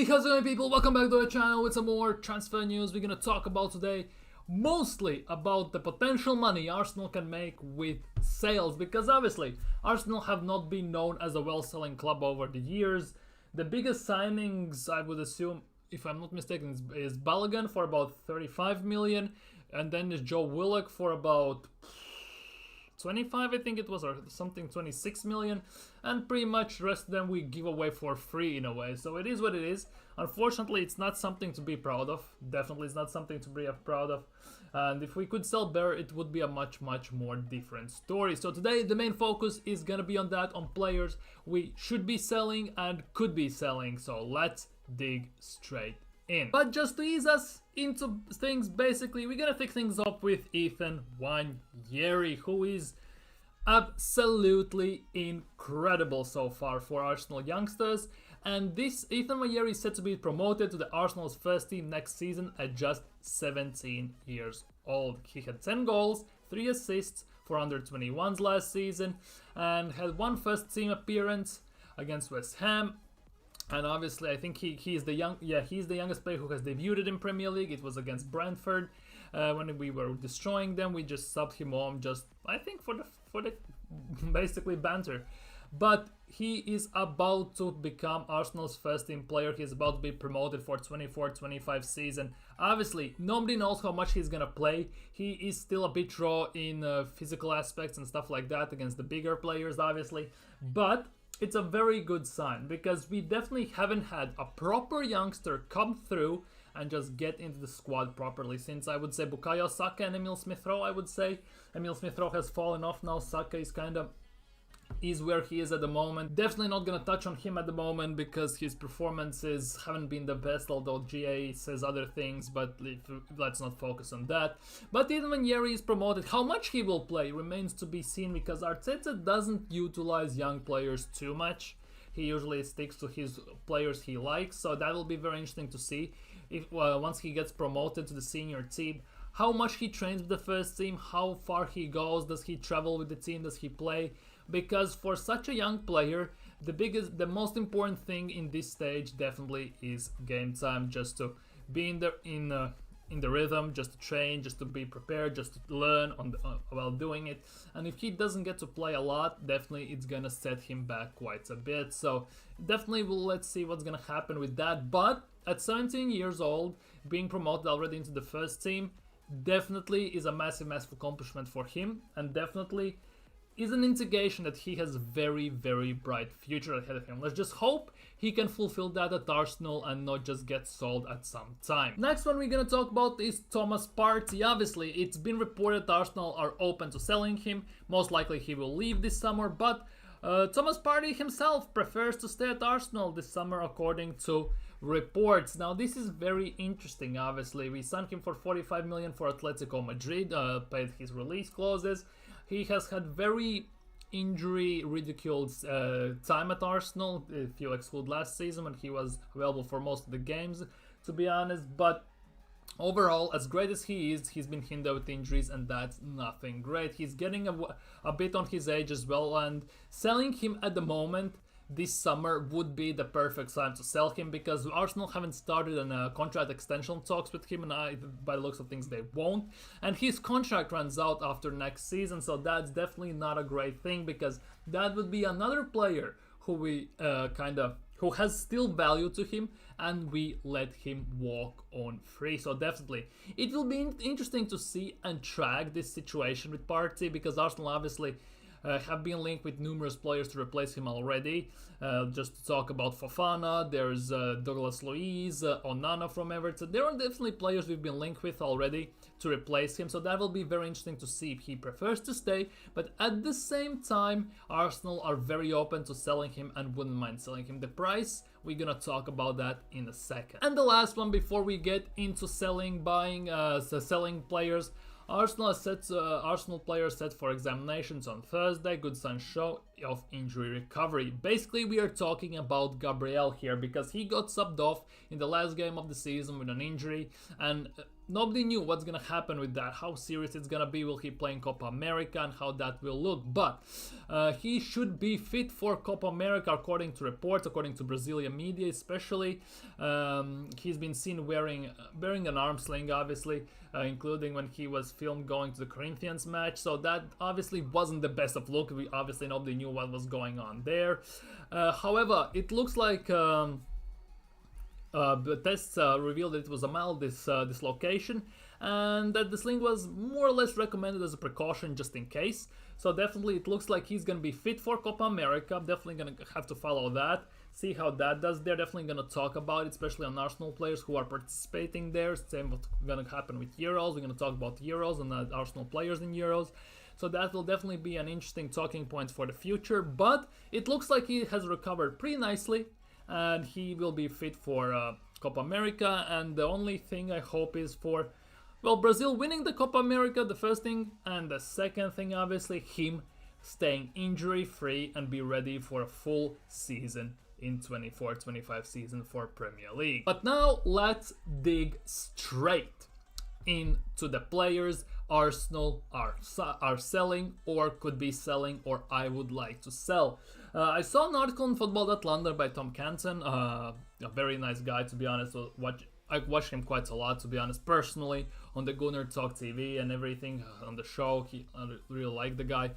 How's it going, people? Welcome back to the channel with some more transfer news. We're gonna talk about today mostly about the potential money Arsenal can make with sales, because obviously Arsenal have not been known as a well-selling club over the years. The biggest signings, I would assume, if I'm not mistaken, is Balogun for about 35 million, and then there's Joe Willock for about 25, I think it was, or something, 26 million, and pretty much the rest of them we give away for free in a way. So it is what it is. Unfortunately, it's not something to be proud of. Definitely it's not something to be proud of. And if we could sell better, it would be a much more different story. So today the main focus is gonna be on that, on players we should be selling and could be selling. So let's dig straight in. But just to ease us into things, basically we're gonna pick things up with Ethan Nwaneri, who is absolutely incredible so far for Arsenal youngsters. And this Ethan Nwaneri is set to be promoted to the Arsenal's first team next season at just 17 years old. He had 10 goals, 3 assists for under 21s last season, and had one first team appearance against West Ham. And obviously, I think he's the youngest player who has debuted in Premier League. It was against Brentford when we were destroying them. We just subbed him on, just I think for the basically banter. But he is about to become Arsenal's first team player. He's about to be promoted for 24-25 season. Obviously, nobody knows how much he's gonna play. He is still a bit raw in physical aspects and stuff like that against the bigger players, obviously. But it's a very good sign, because we definitely haven't had a proper youngster come through and just get into the squad properly since, I would say, Bukayo Saka and Emil Smith-Rowe. I would say Emil Smith-Rowe has fallen off now. Saka is where he is at the moment. Definitely not gonna touch on him at the moment because his performances haven't been the best, although GA says other things, but let's not focus on that. But even when Nwaneri is promoted, how much he will play remains to be seen, because Arteta doesn't utilize young players too much. He usually sticks to his players he likes, so that will be very interesting to see if once he gets promoted to the senior team, how much he trains with the first team, how far he goes, does he travel with the team, does he play? Because for such a young player, the most important thing in this stage definitely is game time, just to be in the rhythm, just to train, just to be prepared, just to learn while doing it. And if he doesn't get to play a lot, definitely it's gonna set him back quite a bit. So definitely let's see what's gonna happen with that. But at 17 years old, being promoted already into the first team definitely is a massive accomplishment for him, and definitely is an indication that he has a very bright future ahead of him. Let's just hope he can fulfill that at Arsenal and not just get sold at some time. Next one we're gonna talk about is Thomas Partey. Obviously, it's been reported Arsenal are open to selling him. Most likely he will leave this summer, but Thomas Partey himself prefers to stay at Arsenal this summer, according to reports. Now this is very interesting. Obviously, we signed him for 45 million for Atletico Madrid, paid his release clauses. He has had very injury-ridiculed time at Arsenal, if you exclude last season when he was available for most of the games, to be honest. But overall, as great as he is, he's been hindered with injuries, and that's nothing great. He's getting a bit on his age as well, and selling him at the moment this summer would be the perfect time to sell him, because Arsenal haven't started on contract extension talks with him, and by the looks of things they won't, and his contract runs out after next season. So that's definitely not a great thing, because that would be another player who we who has still value to him, and we let him walk on free. So definitely it will be interesting to see and track this situation with Partey, because Arsenal obviously have been linked with numerous players to replace him already. Just to talk about Fofana, there's Douglas Luiz, Onana from Everton. There are definitely players we've been linked with already to replace him, so that will be very interesting to see if he prefers to stay. But at the same time, Arsenal are very open to selling him and wouldn't mind selling him. The price, we're gonna talk about that in a second. And the last one before we get into selling players, Arsenal players set for examinations on Thursday. Good signs show of injury recovery. Basically, we are talking about Gabriel here, because he got subbed off in the last game of the season with an injury, and nobody knew what's gonna happen with that, how serious it's gonna be, will he play in Copa America, and how that will look. But he should be fit for Copa America, according to reports, according to Brazilian media especially. He's been seen wearing an arm sling, obviously, including when he was filmed going to the Corinthians match, so that obviously wasn't the best of look. Obviously nobody knew what was going on there. However, it looks like the tests revealed that it was a mild dislocation, and that the sling was more or less recommended as a precaution just in case. So definitely it looks like he's going to be fit for Copa America. Definitely going to have to follow that, see how that does. They're definitely going to talk about it, especially on Arsenal players who are participating there. Same what's going to happen with Euros. We're going to talk about Euros and Arsenal players in Euros. So that will definitely be an interesting talking point for the future. But it looks like he has recovered pretty nicely, and he will be fit for Copa America. And the only thing I hope is for, well, Brazil winning the Copa America, the first thing, and the second thing, obviously, him staying injury free and be ready for a full season in 24-25 season for Premier League. But now let's dig straight into the players Arsenal are selling, or could be selling, or I would like to sell. I saw an article in Football.London by Tom Canton, a very nice guy, to be honest. I watched him quite a lot, to be honest, personally, on the Gunner Talk TV and everything on the show. I really like the guy.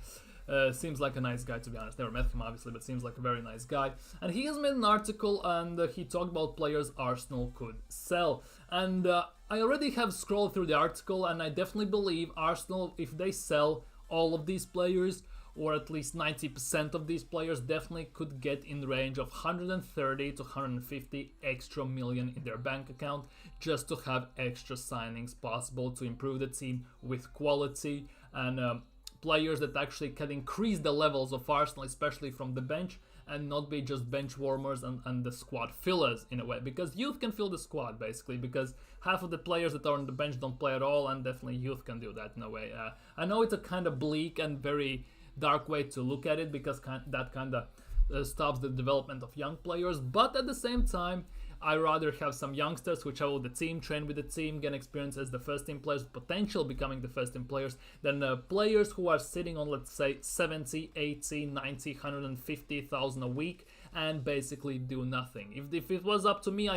Seems like a nice guy, to be honest. Never met him, obviously, but seems like a very nice guy. And he has made an article, and he talked about players Arsenal could sell. And I already have scrolled through the article, and I definitely believe Arsenal, if they sell all of these players, or at least 90% of these players, definitely could get in the range of 130 to 150 extra million in their bank account, just to have extra signings possible to improve the team with quality and players that actually can increase the levels of Arsenal, especially from the bench, and not be just bench warmers and the squad fillers in a way, because youth can fill the squad basically, because half of the players that are on the bench don't play at all, and definitely youth can do that in a way. I know it's a kind of bleak and very dark way to look at it, because that kind of stops the development of young players, but at the same time I rather have some youngsters who travel with the team, train with the team, gain experience as the first team players, potential becoming the first team players, than players who are sitting on, let's say, 70, 80, 90, 150,000 a week and basically do nothing. If it was up to me,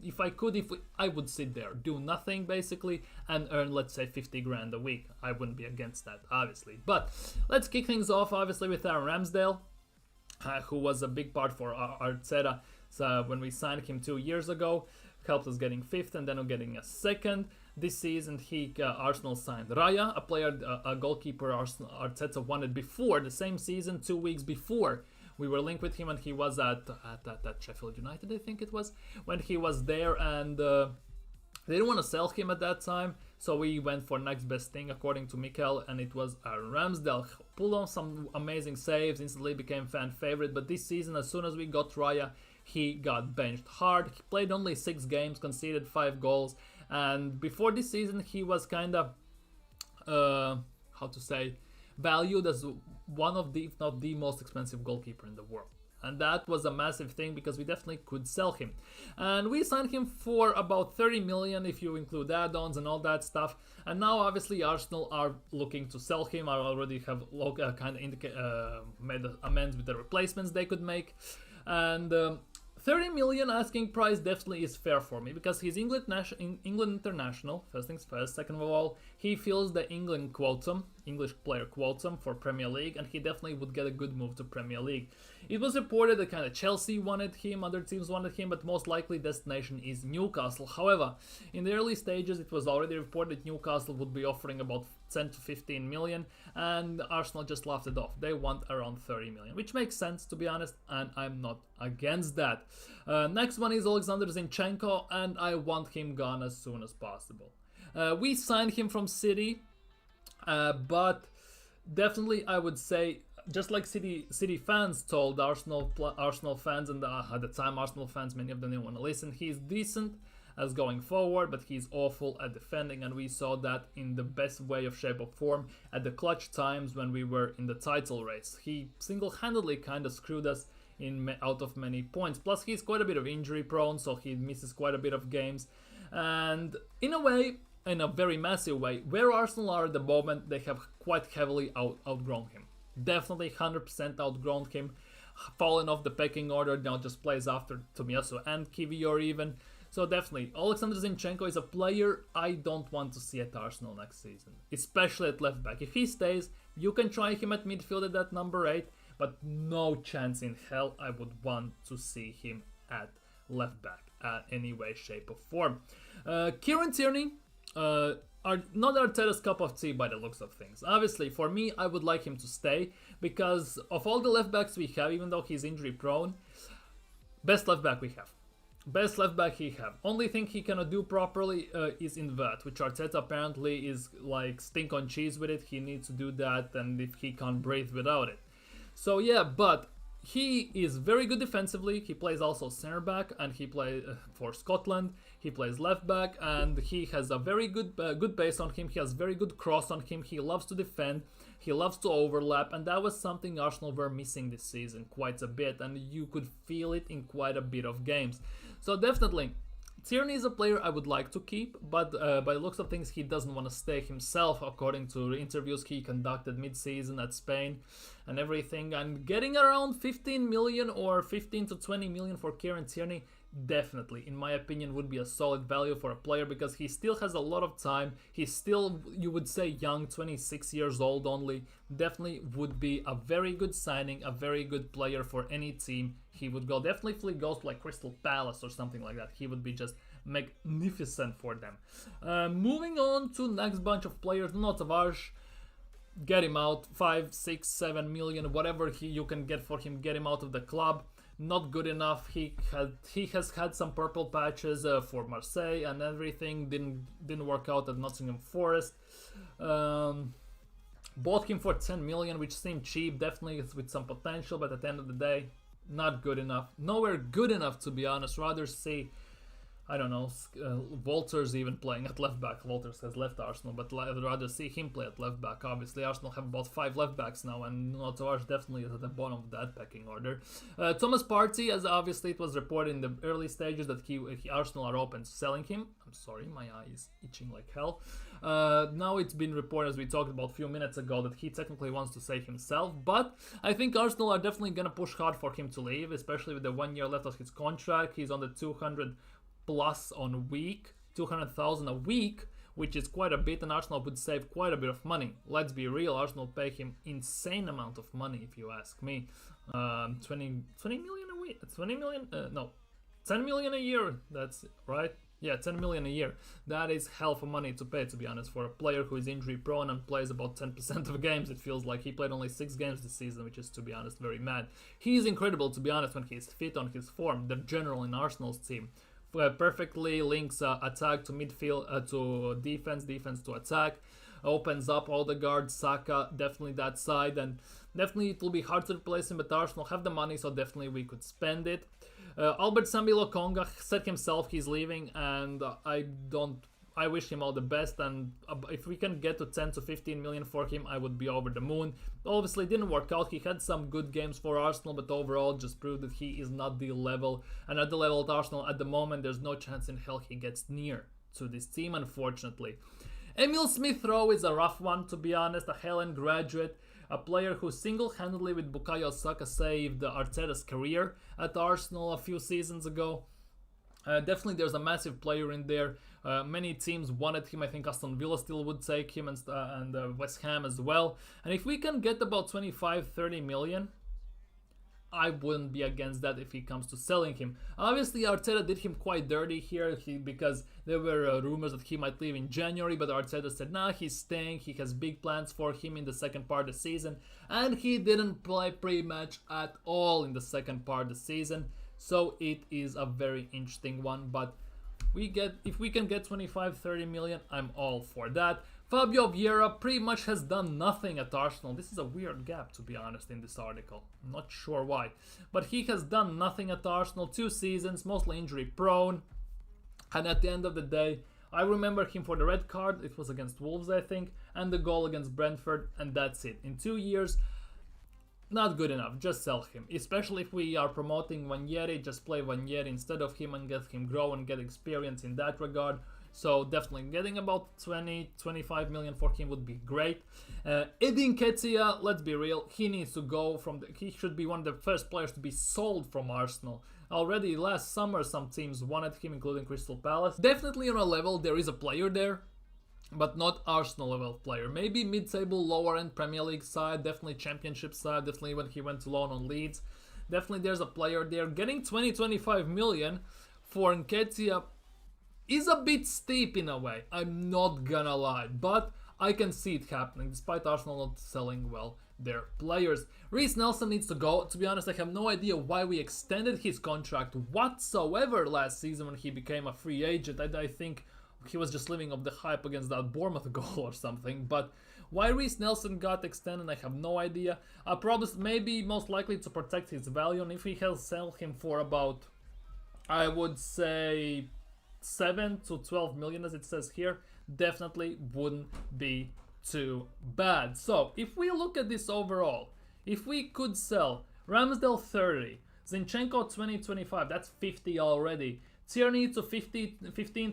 if I would sit there, do nothing basically, and earn, let's say, 50 grand a week. I wouldn't be against that, obviously. But let's kick things off, obviously, with Aaron Ramsdale, who was a big part for Arteta. So when we signed him 2 years ago, helped us getting 5th and then getting a 2nd. This season, Arsenal signed Raya, a player, a goalkeeper Arteta wanted before, the same season, 2 weeks before. We were linked with him, and he was at Sheffield United, I think it was, when he was there, and they didn't want to sell him at that time, so we went for next best thing, according to Mikel, and it was Ramsdale. Pulled on some amazing saves, instantly became fan favorite, but this season, as soon as we got Raya, he got benched hard. He played only 6 games, conceded 5 goals, and before this season he was kind of, valued as one of the, if not the most expensive goalkeeper in the world. And that was a massive thing, because we definitely could sell him. And we signed him for about 30 million if you include add-ons and all that stuff. And now obviously Arsenal are looking to sell him. I already have made amends with the replacements they could make. And 30 million asking price definitely is fair for me, because he's England international, first things first. Second of all, he fills the English player quota for Premier League, and he definitely would get a good move to Premier League. It was reported that kind of Chelsea wanted him, other teams wanted him, but most likely destination is Newcastle. However, in the early stages it was already reported Newcastle would be offering about 10 to 15 million, and Arsenal just laughed it off. They want around 30 million, which makes sense, to be honest, and I'm not against that. Next one is Alexander Zinchenko, and I want him gone as soon as possible. We signed him from City, but definitely I would say, just like City fans told Arsenal fans, and at the time Arsenal fans, many of them didn't want to listen, he's decent as going forward, but he's awful at defending, and we saw that in the best way of shape or form at the clutch times when we were in the title race. He single-handedly kind of screwed us out of many points. Plus, he's quite a bit of injury prone, so he misses quite a bit of games. And in a way, in a very massive way. Where Arsenal are at the moment, they have quite heavily outgrown him. Definitely 100% outgrown him. Fallen off the pecking order, now just plays after Tomiyasu and Kivior even. So definitely, Alexander Zinchenko is a player I don't want to see at Arsenal next season. Especially at left back. If he stays, you can try him at midfield at that number 8. But no chance in hell I would want to see him at left back at any way, shape or form. Kieran Tierney, are not Arteta's cup of tea by the looks of things. Obviously, for me, I would like him to stay because of all the left backs we have, even though he's injury prone, best left back we have. Best left back he have. Only thing he cannot do properly is invert, which Arteta apparently is like stink on cheese with it. He needs to do that, and if he can't breathe without it. So yeah, but he is very good defensively. He plays also center back, and he plays for Scotland. He plays left back, and he has a very good good pace on him. He has very good cross on him. He loves to defend. He loves to overlap, and that was something Arsenal were missing this season quite a bit, and you could feel it in quite a bit of games. So definitely, Tierney is a player I would like to keep, but by the looks of things, he doesn't want to stay himself, according to the interviews he conducted mid-season at Spain and everything. And getting around 15 million or 15 to 20 million for Kieran Tierney, definitely, in my opinion, would be a solid value for a player because he still has a lot of time. He's still, you would say, young, 26 years old only. Definitely would be a very good signing, a very good player for any team. He would go, definitely if he goes to like Crystal Palace or something like that, he would be just magnificent for them. Moving on to next bunch of players, Nuno Tavares. Get him out, 5, 6, 7 million, whatever you can get for him, get him out of the club. Not good enough. He has had some purple patches for Marseille and everything. Didn't work out at Nottingham Forest. Bought him for 10 million, which seemed cheap, definitely with some potential, but at the end of the day, not good enough. Nowhere good enough, to be honest. Rather see, I don't know, Walters even playing at left back. Walters has left Arsenal, but I'd rather see him play at left back. Obviously, Arsenal have about 5 left backs now, and Nuno Tavares definitely is at the bottom of that pecking order. Thomas Partey, as obviously it was reported in the early stages that Arsenal are open to selling him. I'm sorry, my eye is itching like hell. Now it's been reported, as we talked about a few minutes ago, that he technically wants to save himself, but I think Arsenal are definitely going to push hard for him to leave, especially with the 1 year left of his contract. He's on the 200 plus on a week, 200,000 a week, which is quite a bit, and Arsenal would save quite a bit of money. Let's be real, Arsenal pay him insane amount of money, if you ask me. 20 million a week, 20 million, no, 10 million a year, that's right. Yeah, 10 million a year. That is hell for money to pay, to be honest, for a player who is injury prone and plays about 10% of games. It feels like he played only 6 games this season, which is, to be honest, very mad. He is incredible, to be honest, when he's fit on his form. The general in Arsenal's team perfectly links attack to midfield, to defense to attack. Opens up all the guards, Saka, definitely that side, and definitely it will be hard to replace him, but Arsenal have the money, so definitely we could spend it. Albert Sambi Lokonga said himself he's leaving, and I wish him all the best, and if we can get to 10 to 15 million for him, I would be over the moon. Obviously, it didn't work out. He had some good games for Arsenal, but overall just proved that he is not the level, and at the level at Arsenal at the moment, there's no chance in hell he gets near to this team, unfortunately. Emil Smith-Rowe is a rough one, to be honest, a Helen graduate, a player who single-handedly with Bukayo Saka saved Arteta's career at Arsenal a few seasons ago. Definitely there's a massive player in there. Many teams wanted him. I think Aston Villa still would take him, and West Ham as well. And if we can get about 25-30 million, I wouldn't be against that if he comes to selling him. Obviously, Arteta did him quite dirty here because there were rumors that he might leave in January, but Arteta said, nah, he's staying. He has big plans for him in the second part of the season, and he didn't play pre-match at all in the second part of the season. So it is a very interesting one, but if we can get 25-30 million, I'm all for that. Fabio Vieira pretty much has done nothing at Arsenal. This is a weird gap, to be honest, in this article. I'm not sure why. But he has done nothing at Arsenal. 2 seasons, mostly injury prone. And at the end of the day, I remember him for the red card. It was against Wolves, I think. And the goal against Brentford. And that's it. In 2 years, not good enough. Just sell him. Especially if we are promoting Wanyeri. Just play Wanyeri instead of him and get him grow and get experience in that regard. So definitely getting about 20-25 million for him would be great. Edin Nketiah, let's be real, he needs to go he should be one of the first players to be sold from Arsenal. Already last summer some teams wanted him, including Crystal Palace. Definitely on a level there is a player there, but not Arsenal level player. Maybe mid-table, lower end Premier League side, definitely Championship side, definitely when he went to loan on Leeds. Definitely there's a player there. Getting 20-25 million for Nketiah is a bit steep in a way, I'm not gonna lie, but I can see it happening despite Arsenal not selling well their players. Reece Nelson needs to go. To be honest, I have no idea why we extended his contract whatsoever last season when he became a free agent. I think he was just living off the hype against that Bournemouth goal or something, but why Reece Nelson got extended, I have no idea. I promise, maybe most likely to protect his value, and if he can sell him for about, I would say 7 to 12 million as it says here, definitely wouldn't be too bad. So if we look at this overall, if we could sell Ramsdale 30, Zinchenko 20-25, that's 50 already. Tierney to 15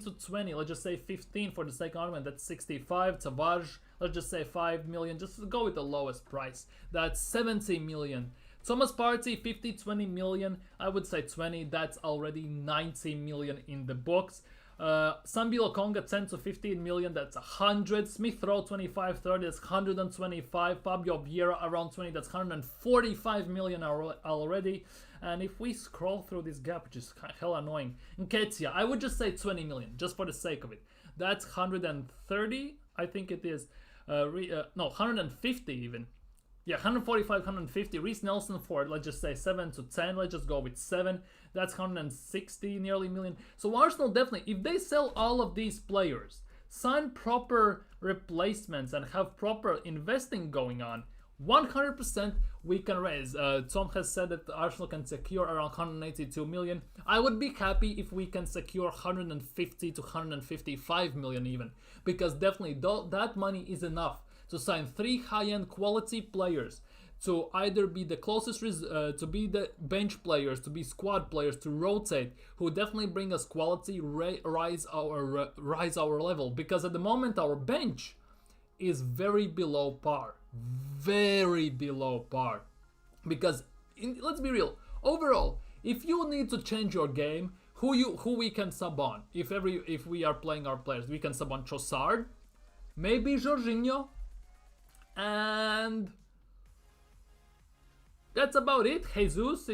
to 20, let's just say 15 for the sake of argument, that's 65. Tavares, let's just say 5 million, just go with the lowest price, that's 70 million. Thomas Partey 50-20 million, I would say 20, that's already 90 million in the books. Sambi Lokonga 10 to 15 million, that's 100. Smith Rowe 25-30, that's 125. Fabio Vieira around 20, that's 145 million already. And if we scroll through this gap, which is hell annoying, Nketiah, I would just say 20 million, just for the sake of it. That's 130, I think it is. No, 150 even. Yeah, 145, 150. Reece Nelson for, let's just say 7 to 10. Let's just go with 7. That's 160 nearly million. So Arsenal definitely, if they sell all of these players, sign proper replacements and have proper investing going on, 100% we can raise. Tom has said that Arsenal can secure around 182 million. I would be happy if we can secure 150 to 155 million even, because definitely that money is enough to sign 3 high-end quality players, to either be the closest, to be the bench players, to be squad players, to rotate, who definitely bring us quality, rise our level. Because at the moment our bench is very below par, Because let's be real, overall, if you need to change your game, who we can sub on? If we are playing our players, we can sub on Trossard, maybe Jorginho. And that's about it. Jesus,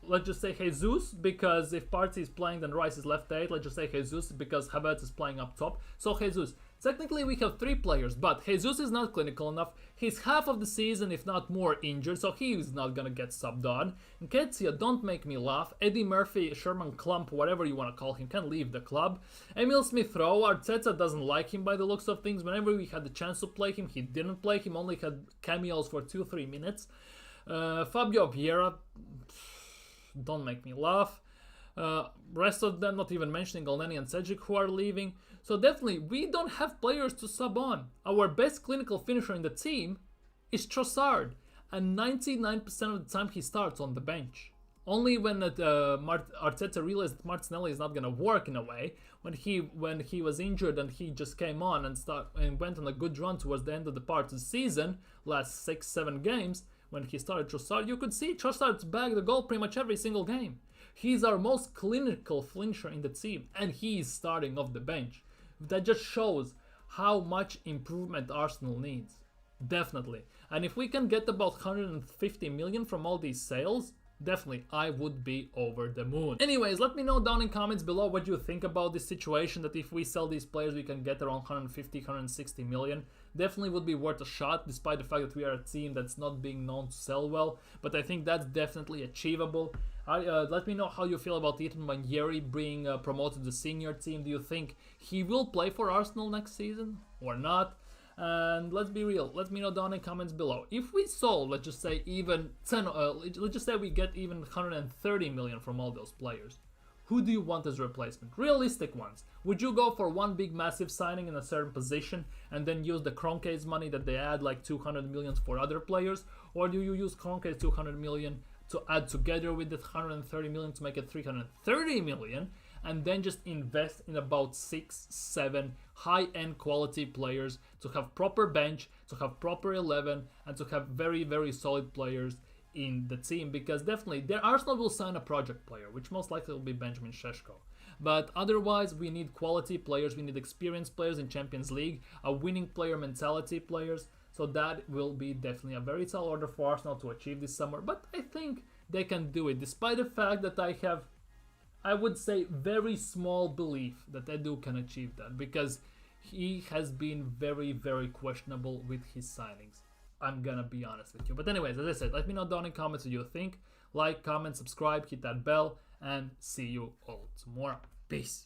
let's just say Jesus, because if Partey is playing, then Rice is left 8. Let's just say Jesus, because Havertz is playing up top. So Jesus, technically we have 3 players, but Jesus is not clinical enough. He's half of the season, if not more, injured, so he is not gonna get subbed on. Nketiah, don't make me laugh. Eddie Murphy, Sherman Klump, whatever you want to call him, can leave the club. Emil Smith-Rowe, Arteta doesn't like him by the looks of things. Whenever we had the chance to play him, he didn't play him, only had cameos for 2-3 minutes. Fabio Vieira, don't make me laugh. Rest of them, not even mentioning Elneny and Cedric, who are leaving. So definitely, we don't have players to sub on. Our best clinical finisher in the team is Trossard, and 99% of the time he starts on the bench. Only when Arteta realized that Martinelli is not gonna work in a way, when he was injured and he just came on and went on a good run towards the end of the part of the season, last 6-7 games, when he started Trossard, you could see Trossard's bag the goal pretty much every single game. He's our most clinical finisher in the team, and he's starting off the bench. That just shows how much improvement Arsenal needs. Definitely. And if we can get about 150 million from all these sales, definitely I would be over the moon. Anyways, let me know down in comments below what you think about this situation, that if we sell these players we can get around 150, 160 million. Definitely would be worth a shot, despite the fact that we are a team that's not being known to sell well, but I think that's definitely achievable. Let me know how you feel about Ethan Nwaneri being promoted to the senior team. Do you think he will play for Arsenal next season or not? And let's be real, let me know down in comments below. If we sold, let's just say even 10, let's just say we get even 130 million from all those players, who do you want as replacement? Realistic ones. Would you go for one big massive signing in a certain position and then use the Kroenke's money that they add like 200 million for other players? Or do you use Kroenke's 200 million to add together with the 130 million to make it 330 million and then just invest in about 6-7 high-end quality players to have proper bench, to have proper 11, and to have very, very solid players in the team, because definitely Arsenal will sign a project player, which most likely will be Benjamin Šeško. But otherwise, we need quality players, we need experienced players in Champions League, a winning player mentality players. So that will be definitely a very tall order for Arsenal to achieve this summer. But I think they can do it, despite the fact that I have, I would say, very small belief that Edu can achieve that, because he has been very, very questionable with his signings. I'm gonna be honest with you. But anyways, as I said, let me know down in comments what you think. Like, comment, subscribe, hit that bell, and see you all tomorrow. Peace.